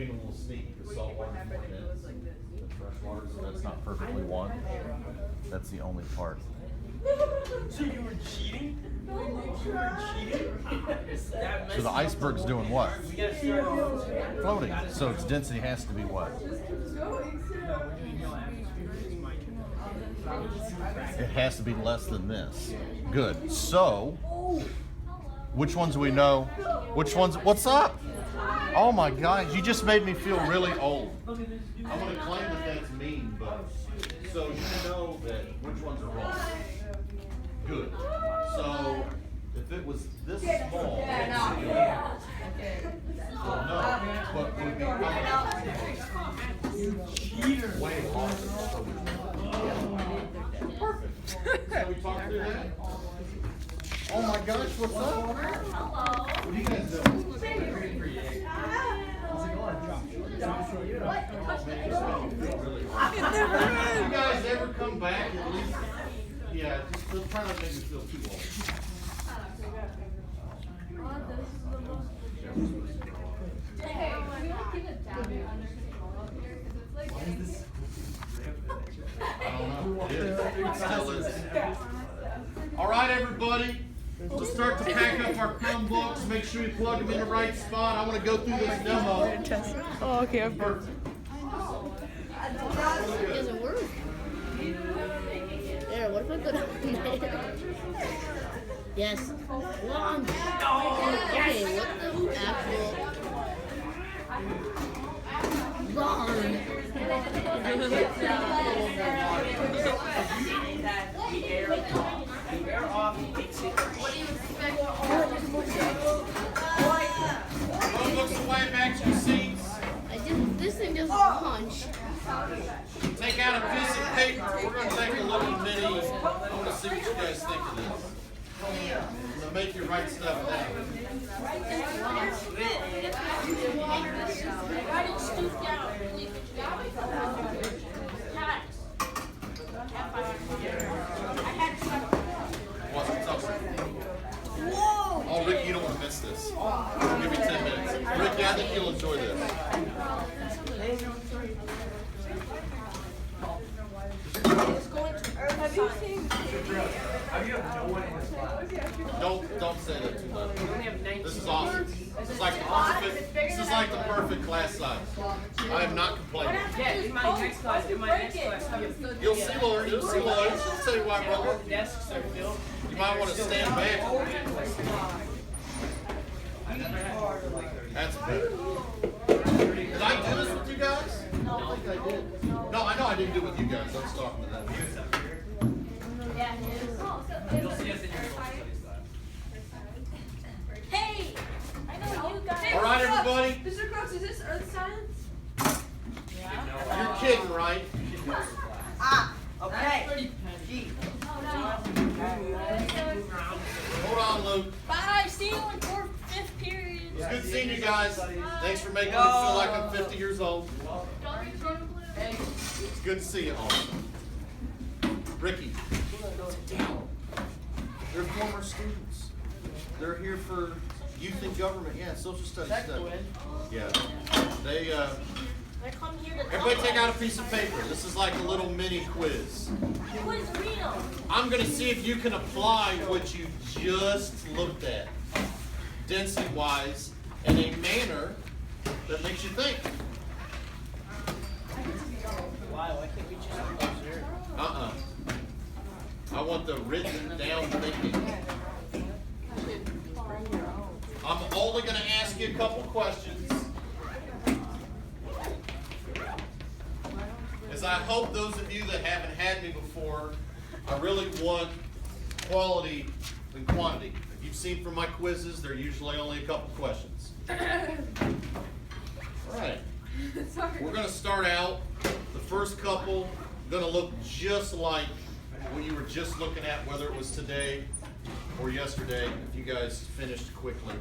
being a little sneaky because salt water is more dense than fresh water, so that's not perfectly one. That's the only part. So you were cheating? You were cheating? So the iceberg's doing what? We gotta start. Floating. So its density has to be what? It has to be less than this. Good. So, which ones do we know? Which ones? What's up? Oh my God! You just made me feel really old. I'm gonna claim that that's mean, but so you know that which ones are wrong. Good. So if it was this small, no, but would it be way larger? Perfect. So we talked through that. Oh my gosh, what's up? Hello. What are you guys doing? You guys ever come back at least? Yeah, just try not to make me feel too old. Hey, can we like keep it down under control up here? Because it's like. I don't know. It is. It still is. All right, everybody. Let's start to pack up our Chromebooks. Make sure you plug them in the right spot. I want to go through this demo. Oh, okay. Perfect. It doesn't work. There, what if I go down there? Yes. One. Okay, what the actual? Darn. What do you expect? Chromebooks away, back to your seats. This thing doesn't launch. Take out a piece of paper. We're going to take a little mini. I want to see what you guys think of this. I'm going to make you write stuff down. Why did you stoop down? What's up? Whoa! Oh, Rick, you don't want to miss this. Give me 10 minutes. Rick, I think you'll enjoy this. Have you seen? Don't say that too much. This is awesome. This is like the perfect class size. I am not complaining. Yeah, in my next class, You'll see, Lord. You'll see, Lord. She'll tell you why, brother. desks are filled. You might want to stand back. That's better. Did I do this with you guys? No, I think I did. No, I know I didn't do it with you guys. I was talking to them. Yeah, it is. You'll see us in your social studies class. Hey! I know you guys. All right, everybody. Mr. Crooks, is this earth science? You're kidding, right? Okay. Hold on, Luke. Bye. See you in fifth period. It's good seeing you guys. Thanks for making me feel like I'm 50 years old. It's good to see you all. Ricky, sit down. They're former students. They're here for youth and government. Yeah, social studies stuff. Yeah. They, I come here to everybody take out a piece of paper. This is like a little mini quiz. Quiz real. I'm going to see if you can apply what you just looked at, density-wise, in a manner that makes you think. Why can't we just observe? I want the written down thinking. I'm only going to ask you a couple questions. As I hope those of you that haven't had me before, I really want quality than quantity. If you've seen from my quizzes, they're usually only a couple questions. All right. We're going to start out. The first couple going to look just like what you were just looking at, whether it was today or yesterday, if you guys finished quickly.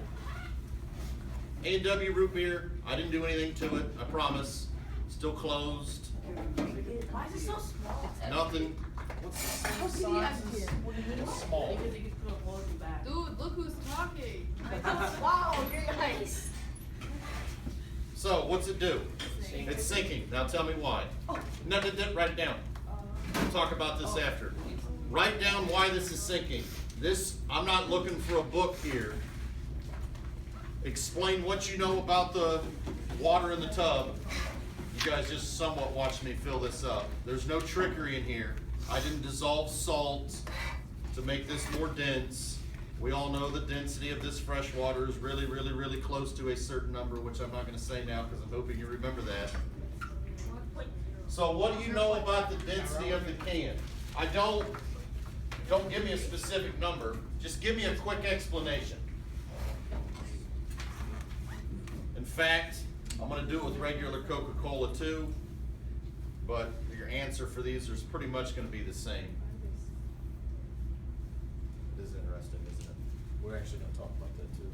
A&W root beer, I didn't do anything to it, I promise. Still closed. Why is it so small? Nothing. What's small? Dude, look who's talking. Wow, you're nice. So So what's it do? It's sinking. Now tell me why. No, write it down. We'll talk about this after. Write down why this is sinking. This, I'm not looking for a book here. Explain what you know about the water in the tub. You guys just somewhat watch me fill this up. There's no trickery in here. I didn't dissolve salt to make this more dense. We all know the density of this fresh water is really, really, really close to a certain number, which I'm not going to say now because I'm hoping you remember that. So what do you know about the density of the can? Don't give me a specific number. Just give me a quick explanation. In fact, I'm going to do it with regular Coca-Cola too, but your answer for these is pretty much going to be the same. It is interesting, isn't it? We're actually going to talk about that too.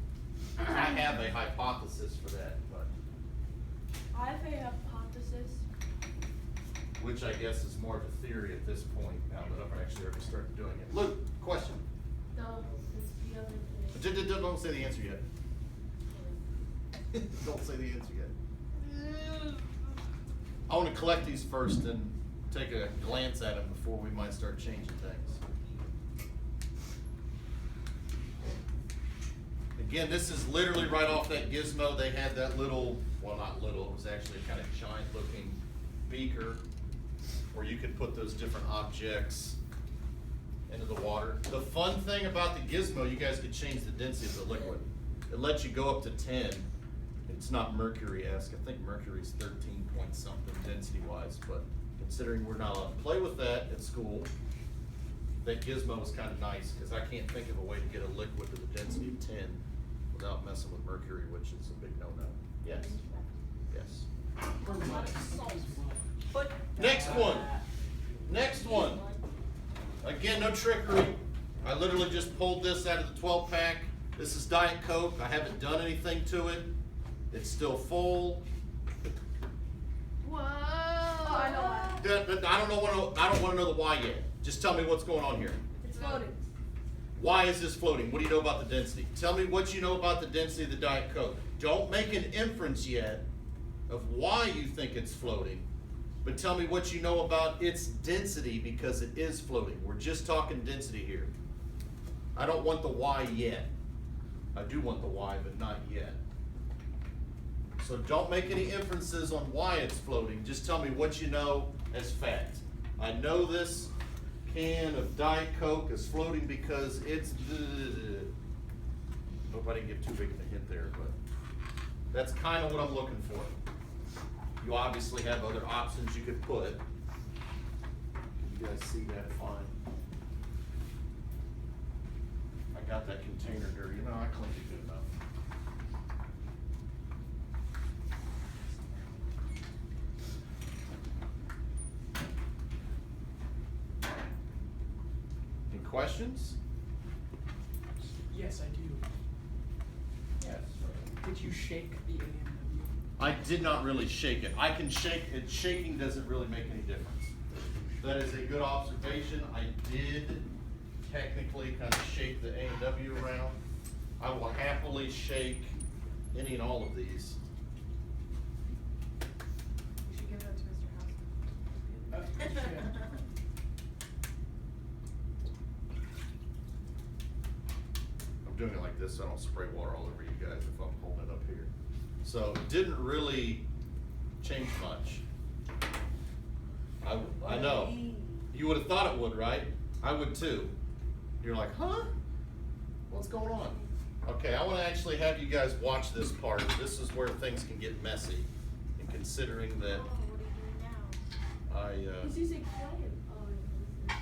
I have a hypothesis for that, but I have a hypothesis. which I guess is more of a theory at this point now that I've actually already started doing it. Luke, question. No, it's the other thing. Don't say the answer yet. Don't say the answer yet. I want to collect these first and take a glance at them before we might start changing things. Again, this is literally right off that gizmo. They had that little, well, not little, it was actually a kind of giant looking beaker where you could put those different objects into the water. The fun thing about the gizmo, you guys could change the density of the liquid. It lets you go up to 10. It's not mercury-esque. I think mercury's 13 point something density-wise, but considering we're not allowed to play with that at school, that gizmo is kind of nice because I can't think of a way to get a liquid to the density of 10 without messing with mercury, which is a big no-no. Yes. Yes. But Next one. Next one. Again, no trickery. I literally just pulled this out of the 12-pack. This is Diet Coke. I haven't done anything to it. It's still full. Whoa! I know why. I don't want to know the why yet. Just tell me what's going on here. It's floating. Why is this floating? What do you know about the density? Tell me what you know about the density of the Diet Coke. Don't make an inference yet of why you think it's floating, but tell me what you know about its density because it is floating. We're just talking density here. I don't want the why yet. I do want the why, but not yet. So don't make any inferences on why it's floating. Just tell me what you know as fact. I know this can of Diet Coke is floating because it's... Hope I didn't give too big of a hint there, but that's kind of what I'm looking for. You obviously have other options you could put. You guys see that fine? I got that container dirty. No, I cleaned it good enough. Any questions? yes, I do. Yes. Did you shake the AMW? I did not really shake it. I can shake it. Shaking doesn't really make any difference. That is a good observation. I did technically kind of shake the A&W around. I will happily shake any and all of these. You should give that to Mr. House. I'm doing it like this so I don't spray water all over you guys if I'm holding it up here. So it didn't really change much. I know. You would have thought it would, right? I would too. You're like, huh? What's going on? Okay, I want to actually have you guys watch this part. This is where things can get messy. And considering that I He's using flame. Oh,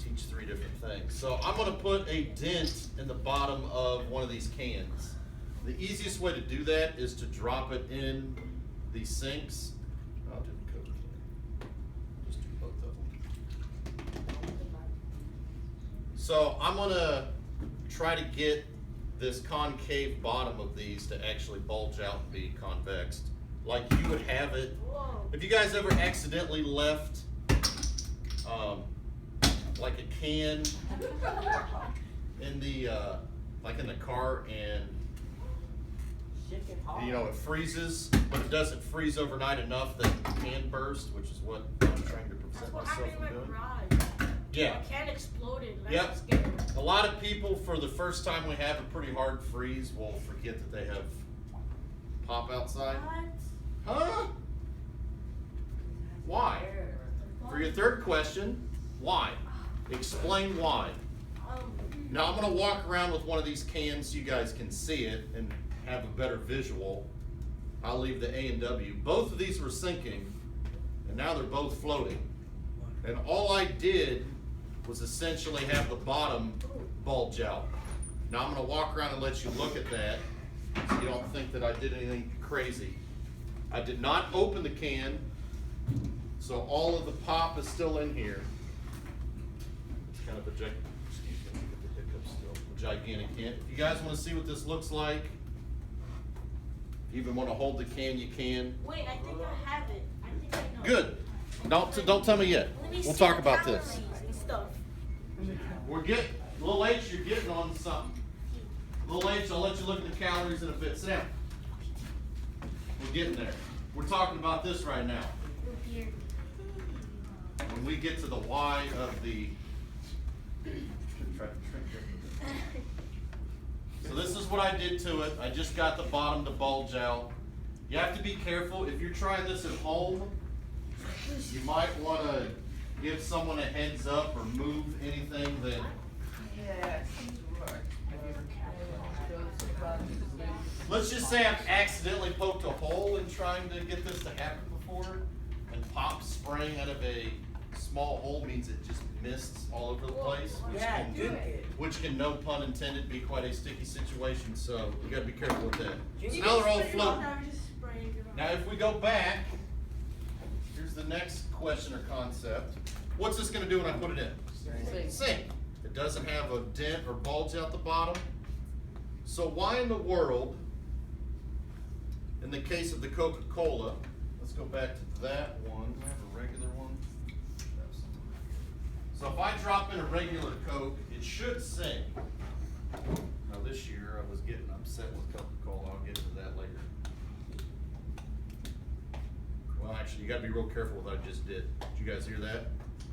teach 3 different things. So I'm going to put a dent in the bottom of one of these cans. The easiest way to do that is to drop it in the sinks. I'll do the Coke can. Just do both of them. So I'm going to try to get this concave bottom of these to actually bulge out and be convex, like you would have it. Whoa. If you guys ever accidentally left like a can in the like in the car and You know, it freezes, but it doesn't freeze overnight enough that it can burst, which is what I'm trying to That's prevent what myself happened in my from doing. garage. Yeah. My can exploded. And Yep. I was scared. A lot of people, for the first time we have a pretty hard freeze, will forget that they have pop outside. What? Huh? Why? For your third question, why? Explain why. Now I'm gonna walk around with one of these cans so you guys can see it and have a better visual. I'll leave the A and W. Both of these were sinking, and now they're both floating. And all I did was essentially have the bottom bulge out. Now I'm gonna walk around and let you look at that, so you don't think that I did anything crazy. I did not open the can, so all of the pop is still in here. It's kind of a excuse me, get the hiccups still. A gigantic can. If you guys want to see what this looks like, if you even want to hold the can, you can. Wait, I think I have it. I think I know. Good. Don't tell me yet. Let me We'll see talk the about this. calories and stuff. We're getting, little H, you're getting on something. Little H, I'll let you look at the calories in a bit. Sit down. We're getting there. We're talking about this right now. When we get to the why of the, so this is what I did to it. I just got the bottom to bulge out. You have to be careful. If you're trying this at home, you might want to give someone a heads up or move anything that. Let's just say I've accidentally poked a hole in trying to get this to happen before, and pop spraying out of a small hole means it just mists all over the place, which can, no pun intended, be quite a sticky situation, so you gotta be careful with that. So now they're all floating. Now if we go back, here's the next question or concept. What's this gonna do when I put it in? Sink. It doesn't have a dent or bulge out the bottom. So why in the world, in the case of the Coca-Cola, let's go back to that one. Do I have a regular one? So if I drop in a regular Coke, it should sink. Now this year I was getting upset with Coca-Cola. I'll get into that later. Well, actually, you gotta be real careful with what I just did. Did you guys hear that?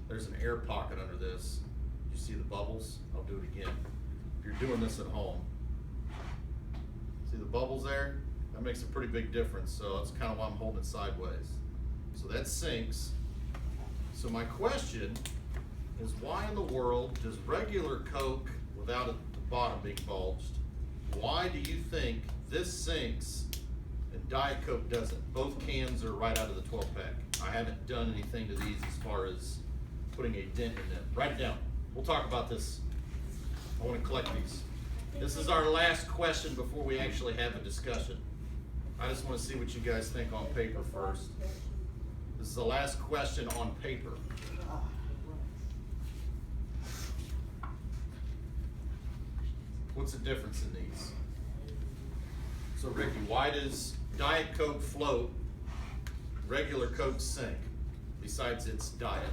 There's an air pocket under this. Did you see the bubbles? I'll do it again. If you're doing this at home, see the bubbles there? That makes a pretty big difference, so that's kind of why I'm holding it sideways. So that sinks. So my question is, why in the world does regular Coke, without the bottom being bulged, why do you think this sinks and Diet Coke doesn't? Both cans are right out of the 12-pack. I haven't done anything to these as far as putting a dent in them. Write it down. We'll talk about this. I want to collect these. This is our last question before we actually have a discussion. I just want to see what you guys think on paper first. This is the last question on paper. What's the difference in these? So Ricky, why does Diet Coke float, regular Coke sink, besides its diet?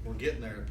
We're getting there.